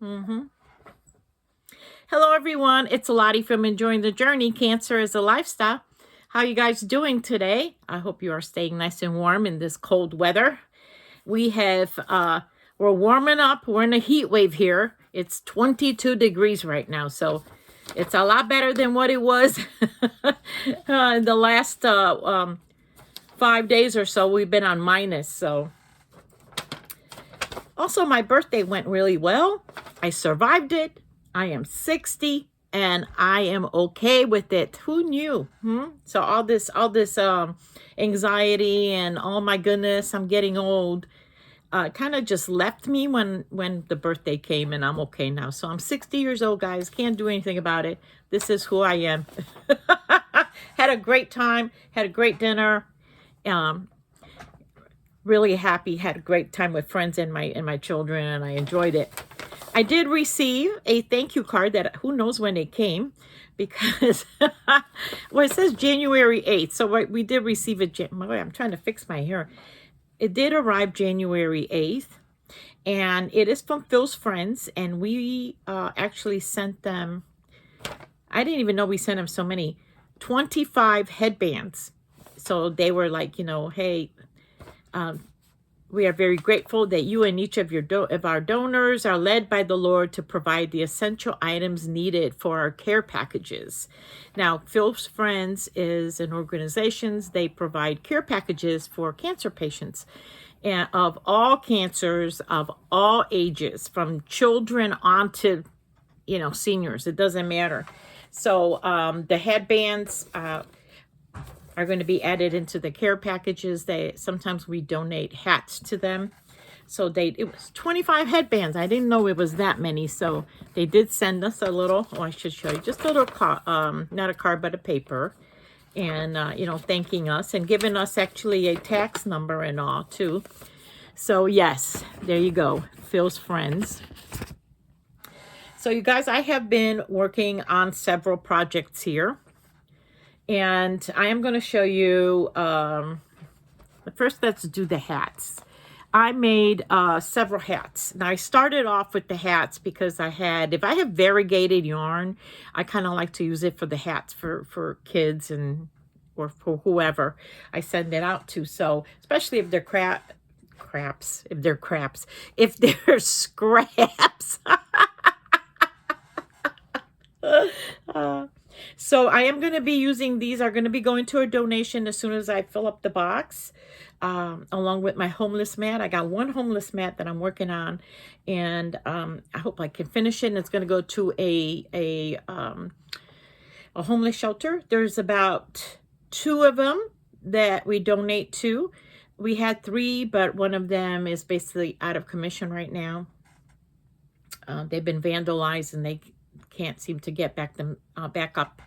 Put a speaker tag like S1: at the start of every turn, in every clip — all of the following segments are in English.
S1: Mm-hmm. Hello, everyone. It's Lottie from Enjoying the Journey. Cancer is a Lifestyle. How you guys doing today? I hope you are staying nice and warm in this cold weather. We're warming up. We're in a heat wave here. It's 22 degrees right now, so it's a lot better than what it was in the last 5 days or so. We've been on minus, so. Also, my birthday went really well. I survived it. I am 60 and I am okay with it. Who knew? So all this anxiety and oh my goodness, I'm getting old, kind of just left me when the birthday came, and I'm okay now. So I'm 60 years old, guys. Can't do anything about it. This is who I am. Had a great time. Had a great dinner. Really happy. Had a great time with friends and my children, and I enjoyed it. I did receive a thank you card that who knows when it came, because well, it says January 8th. So we did receive it. I'm trying to fix my hair. It did arrive January 8th, and it is from Phil's friends, and we actually sent them, I didn't even know we sent them so many, 25 headbands. So they were like, hey, we are very grateful that you and each of our donors are led by the Lord to provide the essential items needed for our care packages. Now, Phil's Friends is an organization. They provide care packages for cancer patients and of all cancers, of all ages, from children on to, seniors. It doesn't matter. So the headbands are going to be added into the care packages. Sometimes we donate hats to them. So it was 25 headbands. I didn't know it was that many. So they did send us a little, I should show you, just a little not a card, but a paper. And, thanking us and giving us actually a tax number and all too. So yes, there you go. Phil's Friends. So you guys, I have been working on several projects here. And I am going to show you, first let's do the hats. I made several hats. Now I started off with the hats because if I have variegated yarn, I kind of like to use it for the hats for kids or for whoever I send it out to. So especially if they're if they're scraps. So I am going to be using these, are going to be going to a donation as soon as I fill up the box, along with my homeless mat. I got one homeless mat that I'm working on, and I hope I can finish it. And it's going to go to a homeless shelter. There's about 2 of them that we donate to. We had 3, but one of them is basically out of commission right now. They've been vandalized and they can't seem to get back up.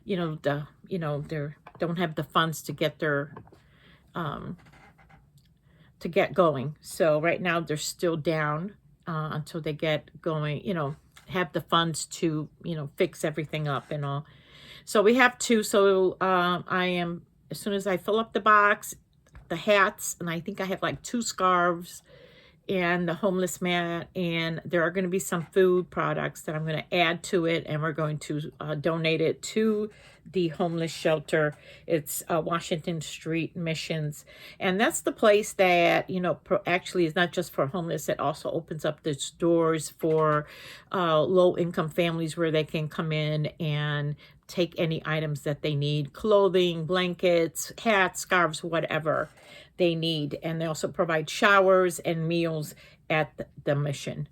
S1: They don't have the funds to get their to get going. So right now they're still down until they get going. Have the funds to fix everything up and all. So we have 2. So I am, as soon as I fill up the box, the hats, and I think I have like 2 scarves and the homeless mat, and there are going to be some food products that I'm going to add to it, and we're going to donate it to the homeless shelter. It's Washington Street Missions, and that's the place that actually is not just for homeless. It also opens up its doors for low-income families where they can come in and take any items that they need: clothing, blankets, hats, scarves, whatever they need. And they also provide showers and meals at the mission.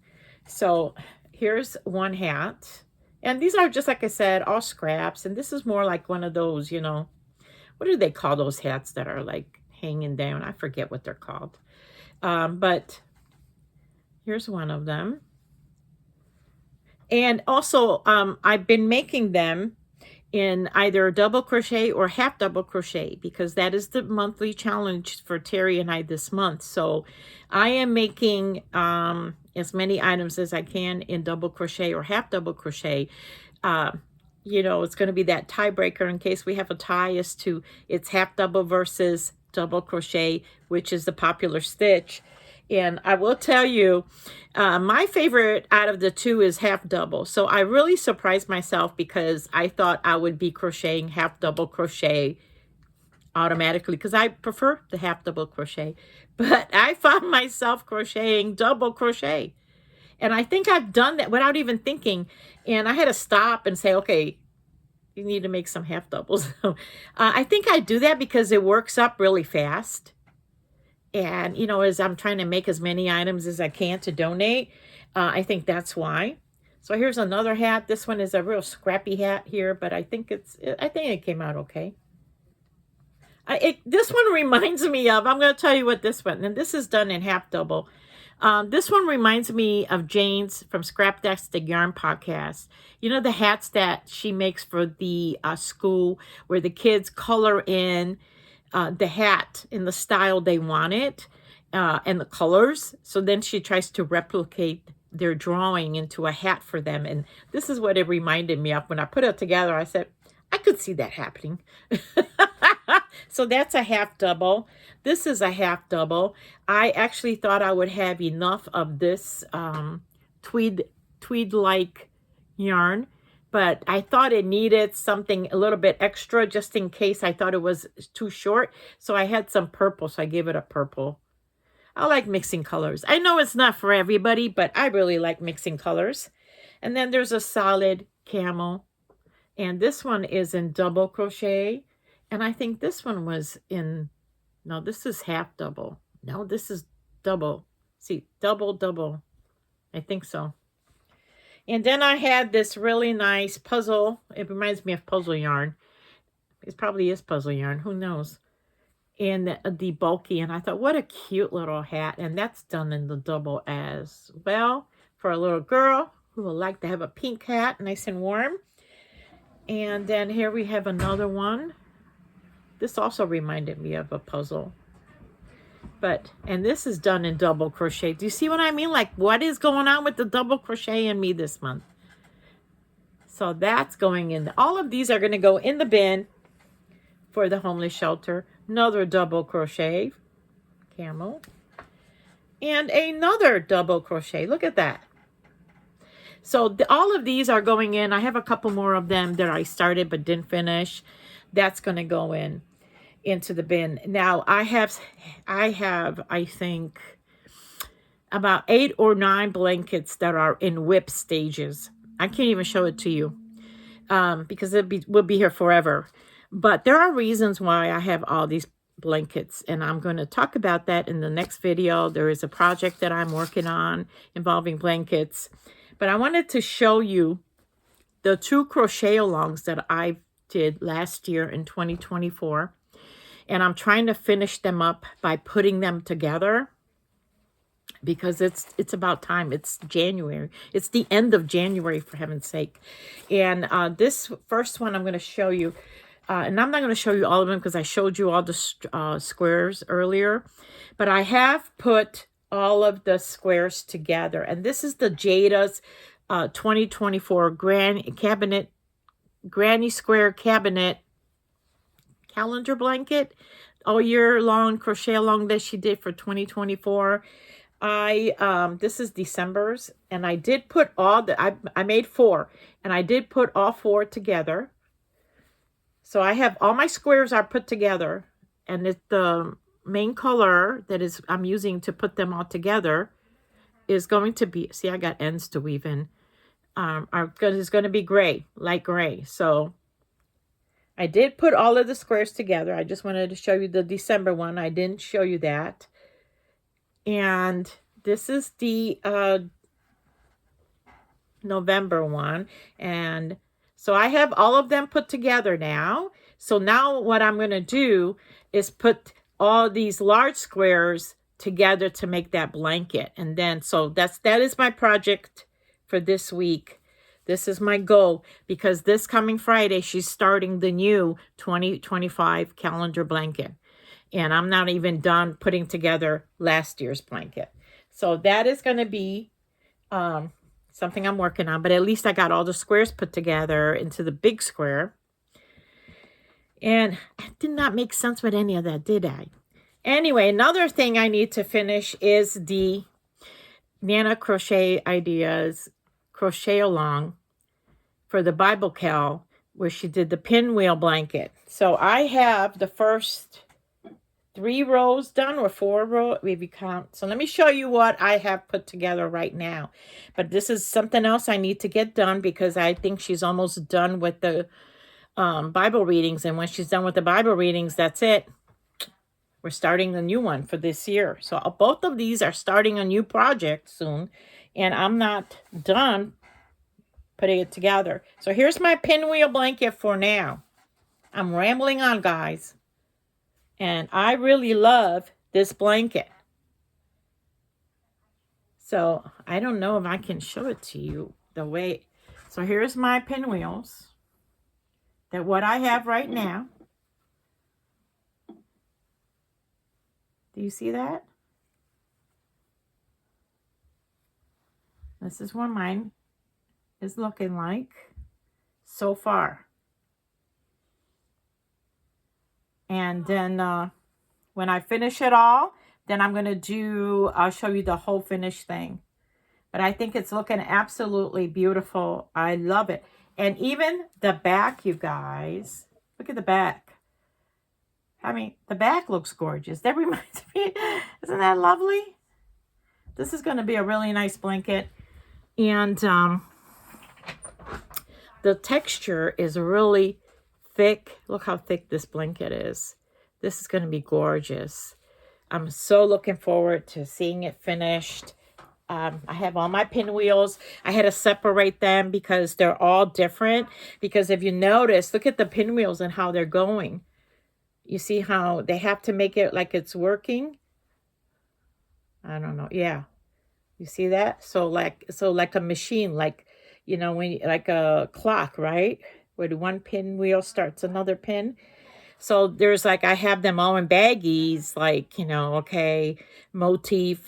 S1: So here's one hat, and these are, just like I said, all scraps. And this is more like one of those, what do they call those hats that are like hanging down? I forget what they're called. But here's one of them. And also I've been making them in either double crochet or half double crochet, because that is the monthly challenge for Terry and I this month. So I am making as many items as I can in double crochet or half double crochet. It's going to be that tiebreaker in case we have a tie as to it's half double versus double crochet, which is the popular stitch. And I will tell you, my favorite out of the two is half double. So I really surprised myself because I thought I would be crocheting half double crochet automatically because I prefer the half double crochet. But I found myself crocheting double crochet. And I think I've done that without even thinking. And I had to stop and say, okay, you need to make some half doubles. I think I do that because it works up really fast. And, you know, as I'm trying to make as many items as I can to donate, I think that's why. So here's another hat. This one is a real scrappy hat here, but I think it came out okay. This one reminds me of, I'm going to tell you what this one, and this is done in half double. This one reminds me of Jane's from Scraptastic Yarn podcast. You know, the hats that she makes for the school where the kids color in the hat in the style they want it and the colors. So then she tries to replicate their drawing into a hat for them. And this is what it reminded me of. When I put it together, I said, I could see that happening. So that's a half double. This is a half double. I actually thought I would have enough of this tweed-like yarn, but I thought it needed something a little bit extra just in case I thought it was too short. So I had some purple, so I gave it a purple. I like mixing colors. I know it's not for everybody, but I really like mixing colors. And then there's a solid camel. And this one is in double crochet. And I think this one was in, no, this is half double. No, this is double. See, double, double. I think so. And then I had this really nice puzzle. It reminds me of puzzle yarn. It probably is puzzle yarn. Who knows? And the bulky. And I thought, what a cute little hat. And that's done in the double as well for a little girl who would like to have a pink hat, nice and warm. And then here we have another one. This also reminded me of a puzzle. And this is done in double crochet. Do you see what I mean? Like, what is going on with the double crochet in me this month? So that's going in. All of these are going to go in the bin for the homeless shelter. Another double crochet camel. And another double crochet. Look at that. So all of these are going in. I have a couple more of them that I started but didn't finish. That's going to go into the bin. Now I have, I think, about 8 or 9 blankets that are in whip stages. I can't even show it to you because we'll be here forever. But there are reasons why I have all these blankets, and I'm going to talk about that in the next video. There is a project that I'm working on involving blankets. But I wanted to show you the 2 crochet alongs that I did last year in 2024. And I'm trying to finish them up by putting them together because it's about time. It's January. It's the end of January, for heaven's sake. And this first one I'm going to show you. And I'm not going to show you all of them because I showed you all the squares earlier. But I have put all of the squares together. And this is the Jada's 2024 Granny Square Cabinet calendar blanket, all year long crochet along that she did for 2024. This is December's, and I did put I made 4, and I did put all 4 together. So I have all my squares are put together, and the main color that I'm using to put them all together is going to be, see, I got ends to weave in, is going to be gray, light gray. So I did put all of the squares together. I just wanted to show you the December one. I didn't show you that. And this is the November one. And so I have all of them put together now. So now what I'm going to do is put all these large squares together to make that blanket. And then, so that is my project for this week. This is my goal because this coming Friday, she's starting the new 2025 calendar blanket. And I'm not even done putting together last year's blanket. So that is going to be something I'm working on. But at least I got all the squares put together into the big square. And I did not make sense with any of that, did I? Anyway, another thing I need to finish is the Nana Crochet Ideas Crochet Along for the Bible Cal, where she did the pinwheel blanket. So I have the first 3 rows done, or 4 rows, if you count. So let me show you what I have put together right now. But this is something else I need to get done, because I think she's almost done with the Bible readings. And when she's done with the Bible readings, that's it. We're starting a new one for this year. So both of these are starting a new project soon. And I'm not done putting it together. So here's my pinwheel blanket for now. I'm rambling on, guys. And I really love this blanket. So I don't know if I can show it to you the way. So here's my pinwheels. That what I have right now. Do you see that? This is what mine is looking like so far. And then when I finish it all, then I'm going to I'll show you the whole finished thing. But I think it's looking absolutely beautiful. I love it. And even the back, you guys, look at the back. I mean, the back looks gorgeous. That reminds me, isn't that lovely? This is going to be a really nice blanket. And the texture is really thick. Look how thick this blanket is. This is going to be gorgeous. I'm so looking forward to seeing it finished. I have all my pinwheels. I had to separate them because they're all different. Because if you notice, look at the pinwheels and how they're going. You see how they have to make it like it's working? I don't know. Yeah. You see that? So like a machine, like, you know, like a clock, right? Where the one pinwheel starts another pin. So there's like, I have them all in baggies, like, you know, okay, motif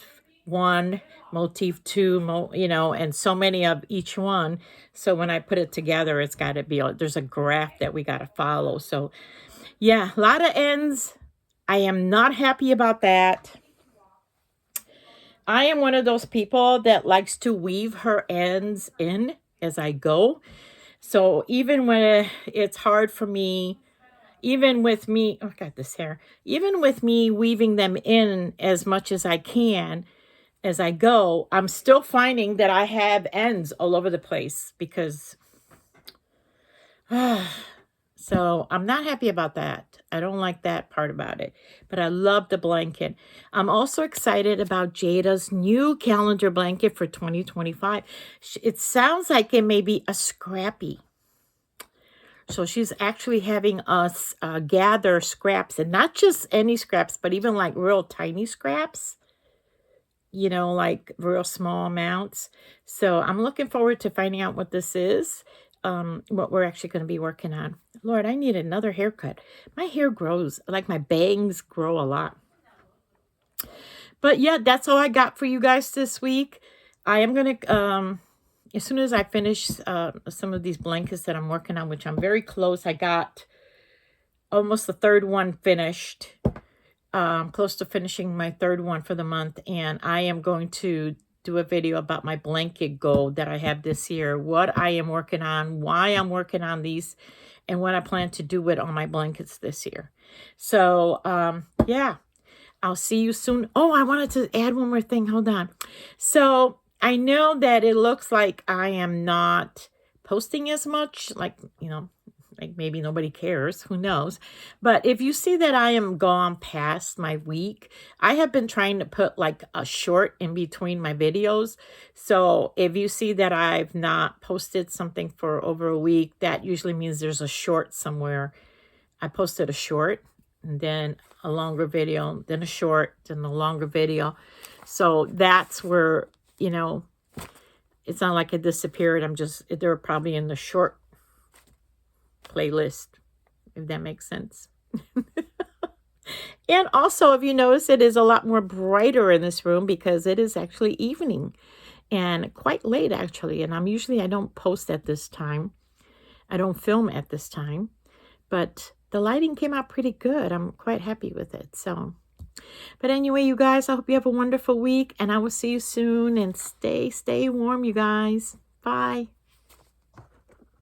S1: 1, motif 2, you know, and so many of each one. So when I put it together, it's got to be, there's a graph that we got to follow. So yeah, a lot of ends. I am not happy about that. I am one of those people that likes to weave her ends in as I go. So even when it's hard for me, even with me, oh, I got this hair. Even with me weaving them in as much as I can as I go, I'm still finding that I have ends all over the place because... So I'm not happy about that. I don't like that part about it. But I love the blanket. I'm also excited about Jada's new calendar blanket for 2025. It sounds like it may be a scrappy. So she's actually having us gather scraps. And not just any scraps, but even like real tiny scraps. You know, like real small amounts. So I'm looking forward to finding out what this is. What we're actually going to be working on. Lord, I need another haircut. My hair grows, like my bangs grow a lot. But yeah, that's all I got for you guys this week. I am going to, as soon as I finish some of these blankets that I'm working on, which I'm very close, I got almost the 3rd one finished. Close to finishing my 3rd one for the month. And I am going to do a video about my blanket goal that I have this year, what I am working on, why I'm working on these, and what I plan to do with all my blankets this year. So, yeah, I'll see you soon. Oh, I wanted to add one more thing. Hold on. So I know that it looks like I am not posting as much, like, you know, like maybe nobody cares, who knows. But if you see that I am gone past my week, I have been trying to put like a short in between my videos. So if you see that I've not posted something for over a week, that usually means there's a short somewhere. I posted a short and then a longer video, then a short, then a longer video. So that's where, you know, it's not like it disappeared. They're probably in the short playlist, if that makes sense. And also, if you notice, it is a lot more brighter in this room because it is actually evening and quite late actually. And I don't post at this time. I don't film at this time, but the lighting came out pretty good. I'm quite happy with it. So But anyway, you guys, I hope you have a wonderful week, and I will see you soon. And stay warm, you guys. Bye.